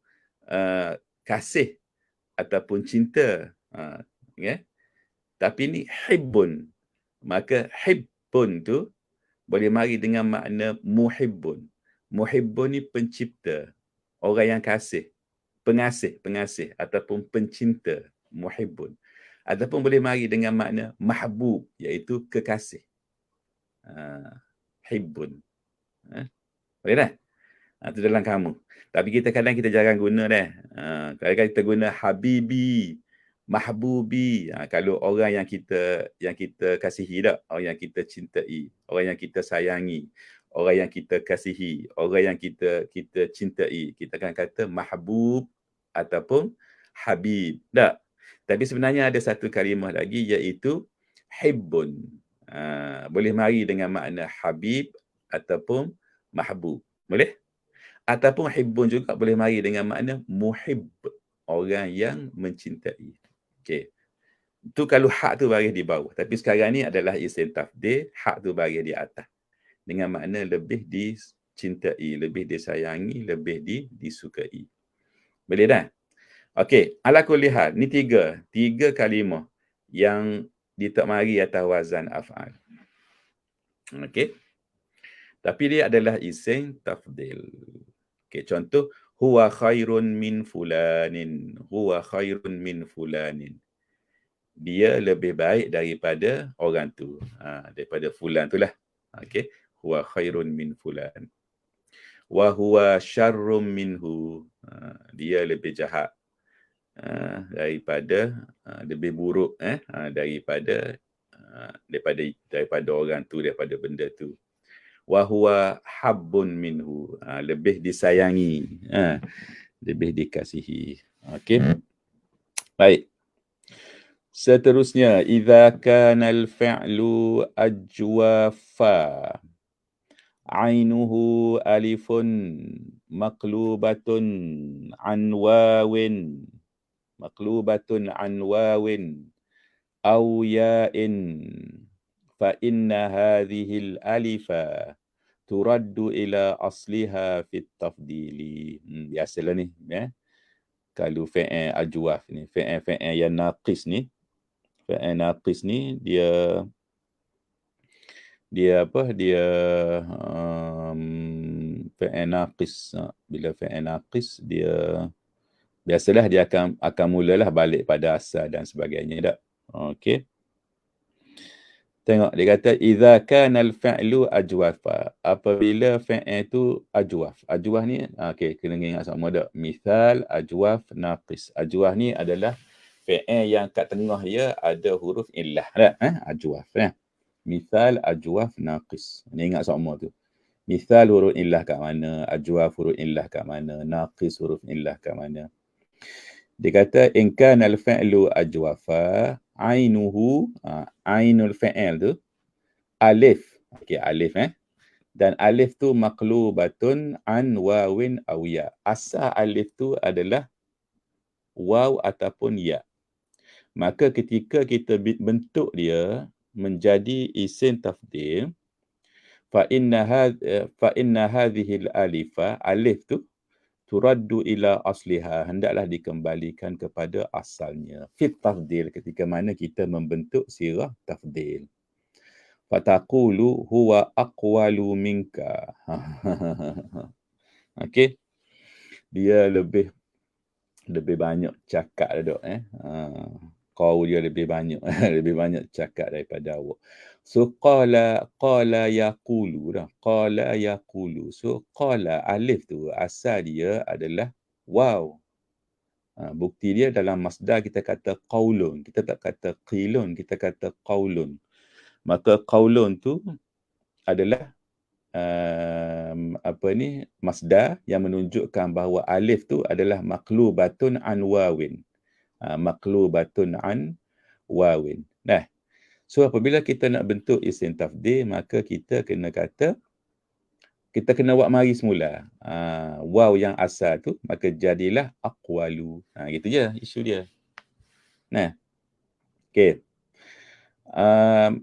kasih ataupun cinta. Tapi ni hibbun. Maka hibbun tu boleh mari dengan makna muhibbun. Muhibbun ni pencipta, orang yang kasih, pengasih ataupun pencinta, muhibbun. Ataupun boleh mari dengan makna mahbub, iaitu kekasih. Hibbun. Boleh dah? Itu dalam kamu. Tapi kadang kita jarang guna dah. Kadang-kadang kita guna habibi, mahbubi. Kalau orang yang kita kasihi tak, orang yang kita cintai, orang yang kita sayangi, orang yang kita kasihi, orang yang kita cintai, kita akan kata mahbub ataupun habib. Tak. Tapi sebenarnya ada satu kalimah lagi iaitu hibbun. Boleh mari dengan makna habib ataupun mahbub. Boleh? Ataupun hibbun juga boleh mari dengan makna muhib, orang yang mencintai. Okey. Tu kalau hak tu baris di bawah. Tapi sekarang ni adalah isim tafdil, hak tu baris di atas. Dengan makna lebih dicintai, lebih disayangi, lebih disukai. Boleh dah? Okey, ala kulli hal, ni tiga kalimah yang ditakmari atas wazan af'al. Okey. Tapi dia adalah isim tafdil. Okey, contoh huwa khairun min fulanin. Huwa khairun min fulanin. Dia lebih baik daripada orang tu. Daripada fulan tu lah. Okey. Huwa khairun min fulan. Wa huwa syarrum minhu. Dia lebih jahat daripada lebih buruk daripada orang tu, daripada benda tu. Wa huwa habbun minhu, lebih disayangi, lebih dikasihi. Okey. Baik. Seterusnya, idza kana al-fi'lu ajwafa, ainuhu alifun maqlubatun an wawin, aw ya'in, fa inna hadhihi al-alifa turaddu ila asliha fit tafdili. Biasalah ni, kalau fi'il ajwaf ni, fi'il yang naqis ni, dia fi'il naqis. Bila fi'il naqis, dia biasalah dia akan mulalah balik pada asal dan sebagainya dak. Okey. Tengok dia kata idza kana al-fi'lu ajwafa, apabila fi'il tu ajwaf. Ajwaf ni okey, kena ingat sama dak. Misal ajwaf naqis. Ajwaf ni adalah fi'il yang kat tengah dia ada huruf illah dak, ajwaf Misal ajwaf naqis. Ni ingat sama tu. Misal huruf illah kat mana, ajwaf huruf illah kat mana, naqis huruf illah kat mana. Dia kata in kana al-fi'lu ajwafa, ainuhu, ainul fi'il tu alif. Okey, alif dan alif tu maqlubatun an wawin aw ya. Asal alif tu adalah waw ataupun ya. Maka ketika kita bentuk dia menjadi isim tafdil, fa inna hadhihi al-alifa, alif tu turaddu ila asliha, hendaklah dikembalikan kepada asalnya. Fit tafdil, ketika mana kita membentuk sirah tafdil. Fataqulu huwa aqwalu minka. Okey. Dia lebih banyak cakap dok kau dia lebih banyak lebih banyak cakap daripada awak. So qala yaqulu dah. Qala yaqulu. So qala, alif tu asal dia adalah waw. Bukti dia dalam masdar kita kata qaulun. Kita tak kata qilun, kita kata qaulun. Maka qaulun tu adalah masdar yang menunjukkan bahawa alif tu adalah maqlubatun an wawin. Maqlubatun an wawin. Nah, so apabila kita nak bentuk isim tafdil, maka kita kena buat mari semula. Waw yang asal tu, maka jadilah aqwalu. Gitu je isu dia. Nah. Okey.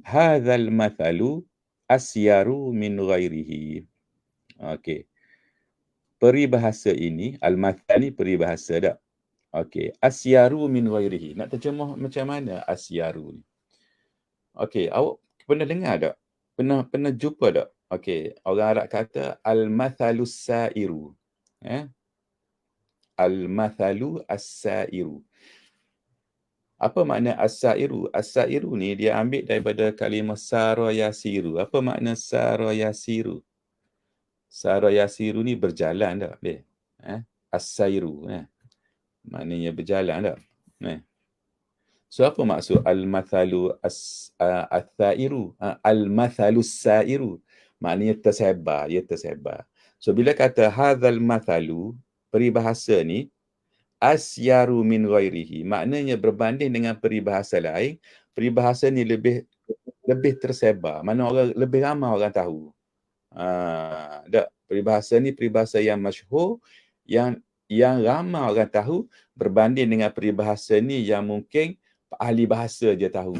Hadzal mathalu asyaru min ghairihi. Okey. Peribahasa ini, al-mathal ni peribahasa dak. Okey, asyaru min ghairihi. Nak terjemah macam mana asyaru ni? Okey, awak pernah dengar tak? Pernah jumpa tak? Okey, orang Arab kata al-mathalus sairu. Al-mathalu as-sairu. Apa makna as-sairu? As-sairu ni dia ambil daripada kalimah sara yasiru. Apa makna sara yasiru? Sara yasiru ni berjalan tak? As-sairu. Maknanya berjalan tak? So apa maksud al-mathalu as-sairu? Al-mathalu as-sairu. Maknanya tersebar, ia tersebar. So bila kata hadzal mathalu, peribahasa ni asyaru min ghairihi, maknanya berbanding dengan peribahasa lain, peribahasa ni lebih lebih tersebar. Mana orang lebih ramai orang tahu. Tak, peribahasa ni peribahasa yang masyhur, yang ramai orang tahu berbanding dengan peribahasa ni yang mungkin ahli bahasa je tahu.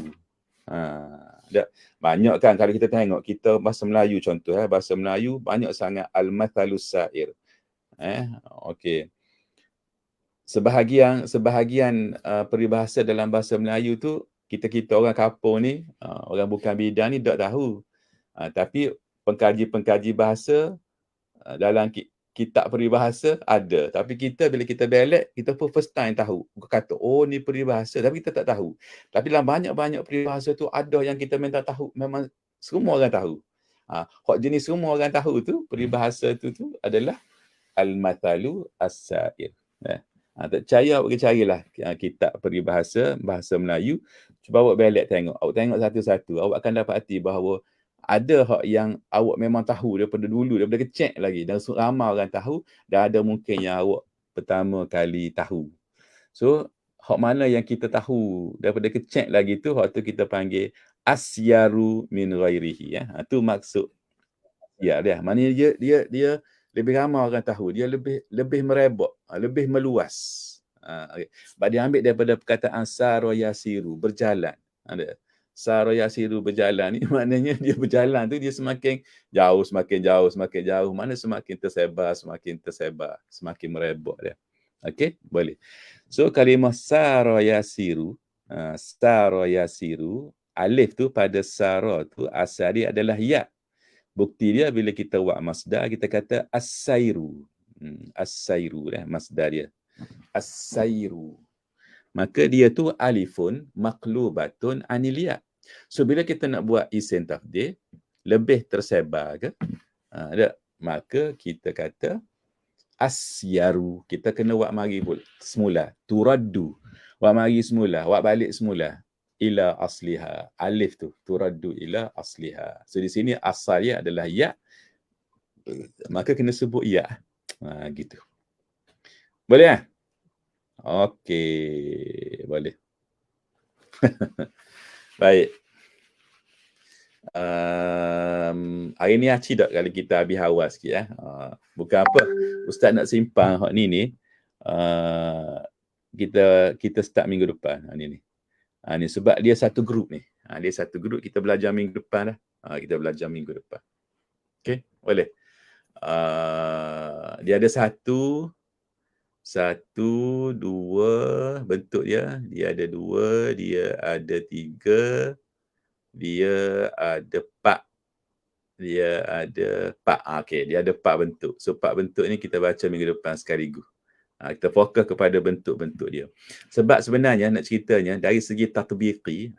Tak, banyak kan kalau kita tengok kita bahasa Melayu contoh, bahasa Melayu banyak sangat al-mathalus sa'ir. Okey. Sebahagian peribahasa dalam bahasa Melayu tu kita orang kampung ni, orang bukan bidang ni tak tahu. Tapi pengkaji-pengkaji bahasa dalam kitab peribahasa ada. Tapi kita bila kita belajar, kita pun first time tahu. Kata, oh ni peribahasa. Tapi kita tak tahu. Tapi dalam banyak-banyak peribahasa tu ada yang kita memang tak tahu. Memang semua orang tahu. Hak jenis semua orang tahu tu, peribahasa tu adalah al-mathalu as-sa'ir. Tak percaya, awak carilah kitab peribahasa bahasa Melayu. Cuba awak belajar tengok. Awak tengok satu-satu. Awak akan dapati bahawa ada hak yang awak memang tahu daripada dulu, daripada kecil lagi. Dan ramai orang tahu. Dan ada mungkin yang awak pertama kali tahu. So, hak mana yang kita tahu daripada kecil lagi tu, hak tu kita panggil asyaru min ghairihi. Itu maksud ya dia. Maknanya dia lebih ramai orang tahu. Dia lebih merebak, lebih meluas. Okay. Sebab dia ambil daripada perkataan sara yasiru, berjalan. Ada. Sara yasiru berjalan ni maknanya dia berjalan tu dia semakin jauh, semakin jauh, semakin jauh. Mana semakin tersebar, semakin merebak dia. Okey, boleh. So kalimah sara yasiru, alif tu pada sara tu asal dia adalah ya. Bukti dia bila kita buat masdar, kita kata as-sairu. As-sairu dah masdar dia. As-sairu. Maka dia tu alifun maqlubatun anil ya. So bila kita nak buat isim tafdhil, lebih tersebar ke? Maka kita kata asyaru. Kita kena buat mari semula. Turaddu. Buat mari semula, buat balik semula. Ila asliha. Alif tu turaddu ila asliha. So di sini asalnya adalah ya. Maka kena sebut ya. Gitu. Boleh? Okey, boleh. Baik. Hari ni Aci tak kali kita habis awal sikit. Bukan apa. Ustaz nak simpan hak ni. Kita start minggu depan. Ni. Ni sebab dia satu grup ni. Dia satu grup, kita belajar minggu depan dah. Kita belajar minggu depan. Okey, boleh. Dia ada satu, dua bentuk dia. Dia ada dua, dia ada tiga, dia ada empat. Dia ada empat. Okey, dia ada empat bentuk. So, empat bentuk ni kita baca minggu depan sekaligus. Kita fokus kepada bentuk-bentuk dia. Sebab sebenarnya nak ceritanya dari segi tatbiki,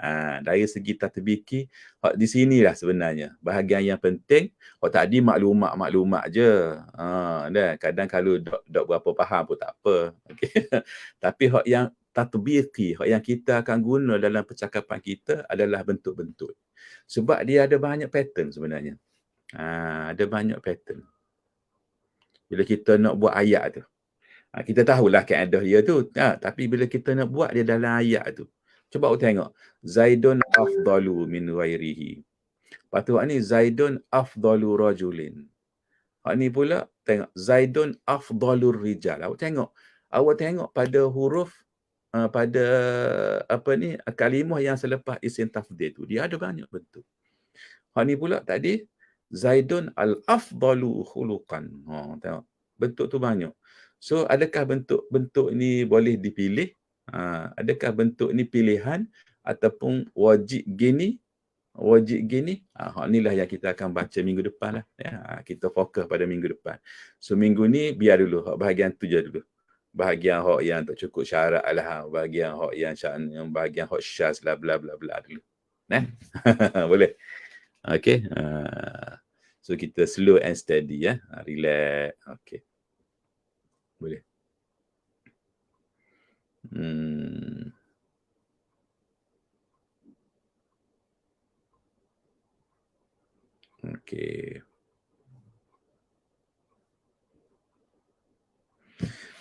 di sinilah sebenarnya bahagian yang penting. Tadi maklumat je. Kadang kalau dok berapa faham pun tak apa. Okay. Tapi yang tatbiki, yang kita akan guna dalam percakapan kita adalah bentuk-bentuk. Sebab dia ada banyak pattern sebenarnya. Ada banyak pattern. Bila kita nak buat ayat tu. Kita tahulah kaedah dia tu. Tapi bila kita nak buat dia dalam ayat tu. Cuba awak tengok. Zaidun afdalu min ghairihi. Lepas tu ni Zaidun afdalu rajulin. Hak ni pula tengok. Zaidun afdalur rijal. Awak tengok pada huruf, pada kalimah yang selepas isim tafdhil tu. Dia ada banyak bentuk. Hak ni pula tadi. Zaidun al-afdalu khuluqan. Tengok. Bentuk tu banyak. So, adakah bentuk ni boleh dipilih? Adakah bentuk ni pilihan ataupun wajib gini? Inilah yang kita akan baca minggu depan lah. Kita fokus pada minggu depan. So, minggu ni biar dulu. Bahagian tu je dulu. Bahagian yang tak cukup syarat lah. Bahagian bahagian syaz lah, bla bla bla dulu. Boleh? Okay. So, kita slow and steady. Relax. Okay. Boleh. Okey.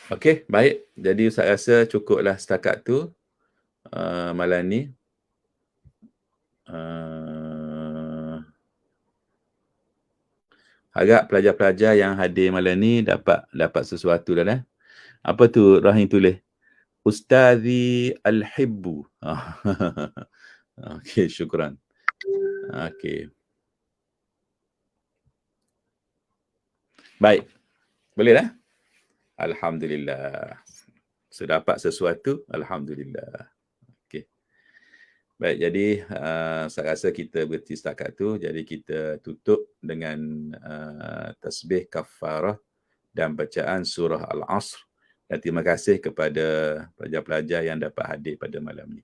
Okey, baik. Jadi Ustaz rasa cukuplah setakat tu malam ni. Harap pelajar-pelajar yang hadir malam ni dapat sesuatu dah. Apa tu Rahim tulis? Ustazi Al-Hibbu. Okey, syukran. Okey. Baik. Boleh dah? Alhamdulillah. Sudah dapat sesuatu, alhamdulillah. Okey. Baik, jadi saya rasa kita berhenti setakat tu. Jadi kita tutup dengan tasbih kafarah dan bacaan surah Al-Asr. Dan terima kasih kepada pelajar-pelajar yang dapat hadir pada malam ni.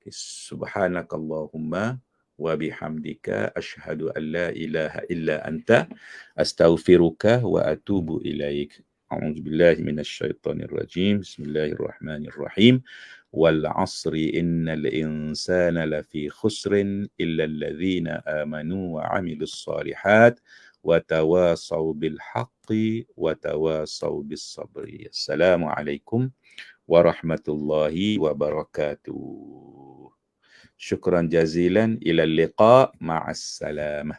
Okay. Subhanakallahumma wa bihamdika asyhadu an la ilaha illa anta astaghfiruka wa atubu ilaik. A'udzubillahi minasyaitonir rajim. Bismillahirrahmanirrahim. Wal 'asri innal insana lafi khusrin illa alladhina amanu wa 'amilus shalihat wa tawasaw bil haqqi wa tawasaw bis sabri. Assalamualaikum warahmatullahi wabarakatuh. Syukran jazilan, ila liqa, ma'as salamah.